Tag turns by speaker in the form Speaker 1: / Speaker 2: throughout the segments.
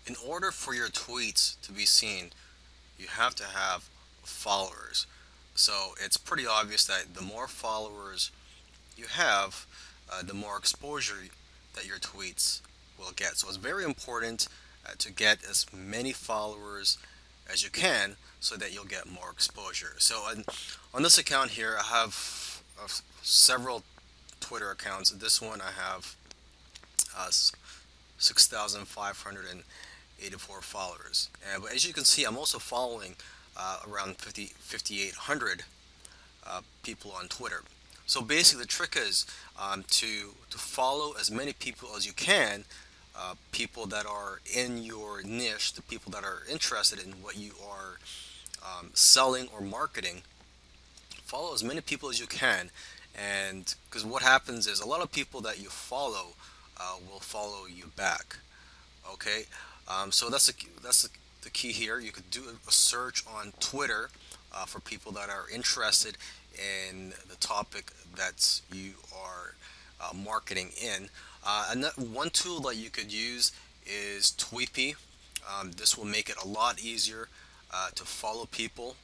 Speaker 1: In order for your tweets to be seen, you have to have followers. So it's pretty obvious that the more followers you have, the more exposure that your tweets will get. So it's very important to get as many followers as you can so that you'll get more exposure. So on this account here, I have several Twitter accounts. This one I have 6,584 followers. But as you can see, I'm also following around 5,800 people on Twitter. So basically, the trick is to follow as many people as you can, people that are in your niche, the people that are interested in what you are selling or marketing. Follow as many people as you can, and because what happens is a lot of people that you follow will follow you back. Okay, so the key here. You could do a search on Twitter for people that are interested in the topic that you are marketing in. One tool that you could use is Tweepy. This will make it a lot easier to follow people,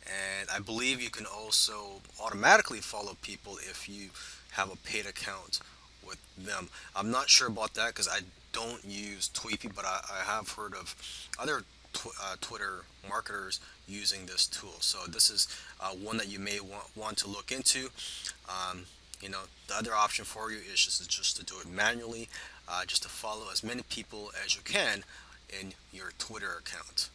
Speaker 1: and I believe you can also automatically follow people if you have a paid account with them. I'm not sure about that because I don't use Tweepy, but I have heard of other Twitter marketers using this tool. So this is one that you may want to look into. Um, the other option for you is just to do it manually, just to follow as many people as you can in your Twitter account.